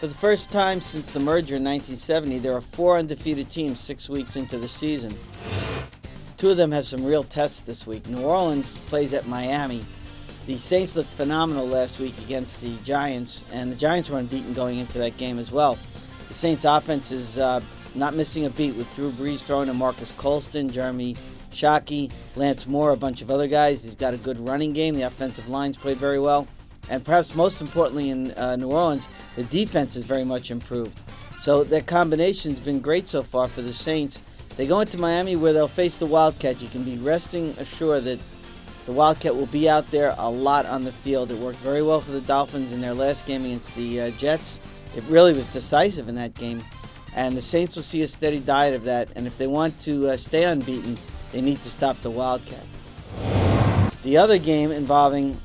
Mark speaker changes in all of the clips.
Speaker 1: For the first time since the merger in 1970, there are 4 undefeated teams 6 weeks into the season. 2 of them have some real tests this week. New Orleans plays at Miami. The Saints looked phenomenal last week against the Giants, and the Giants were unbeaten going into that game as well. The Saints offense is not missing a beat, with Drew Brees throwing to Marcus Colston, Jeremy Shockey, Lance Moore, a bunch of other guys. He's got a good running game. The offensive line's played very well. And perhaps most importantly in New Orleans, the defense is very much improved. So that combination's been great so far for the Saints. They go into Miami where they'll face the Wildcat. You can be resting assured that the Wildcat will be out there a lot on the field. It worked very well for the Dolphins in their last game against the Jets. It really was decisive in that game. And the Saints will see a steady diet of that. And if they want to stay unbeaten, they need to stop the Wildcat. The other game involving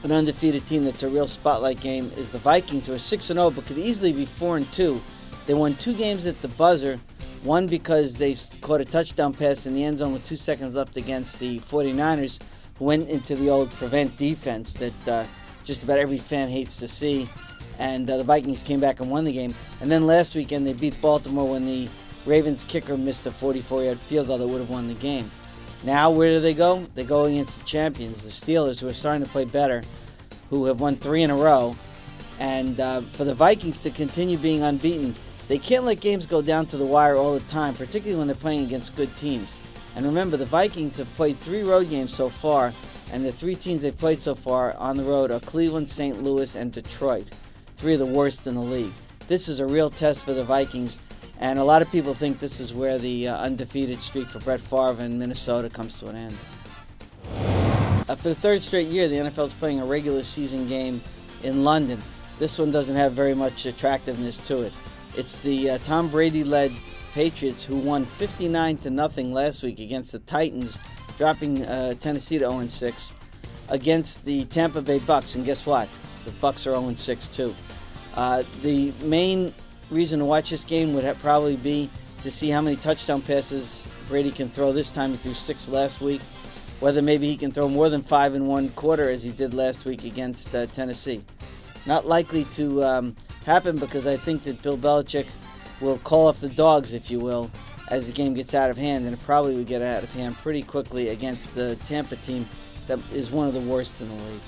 Speaker 1: an undefeated team that's a real spotlight game is the Vikings, who are 6-0 but could easily be 4-2. They won 2 games at the buzzer, one because they caught a touchdown pass in the end zone with 2 seconds left against the 49ers, who went into the old prevent defense that just about every fan hates to see. And the Vikings came back and won the game. And then last weekend they beat Baltimore when the Ravens kicker missed a 44-yard field goal that would have won the game. Now, where do they go? They go against the champions, the Steelers, who are starting to play better, who have won 3 in a row. And for the Vikings to continue being unbeaten, they can't let games go down to the wire all the time, particularly when they're playing against good teams. And remember, the Vikings have played 3 road games so far, and the 3 teams they've played so far on the road are Cleveland, St. Louis, and Detroit, 3 of the worst in the league. This is a real test for the Vikings. And a lot of people think this is where the undefeated streak for Brett Favre in Minnesota comes to an end. For the 3rd straight year, the NFL is playing a regular season game in London. This one doesn't have very much attractiveness to it. It's the Tom Brady-led Patriots, who won 59-0 last week against the Titans, dropping Tennessee to 0-6, against the Tampa Bay Bucks. And guess what? The Bucks are 0-6 too. The main reason to watch this game would probably be to see how many touchdown passes Brady can throw this time. He threw 6 last week. Whether maybe he can throw more than 5 in one quarter as he did last week against Tennessee. Not likely to happen, because I think that Bill Belichick will call off the dogs, if you will, as the game gets out of hand, and it probably would get out of hand pretty quickly against the Tampa team that is one of the worst in the league.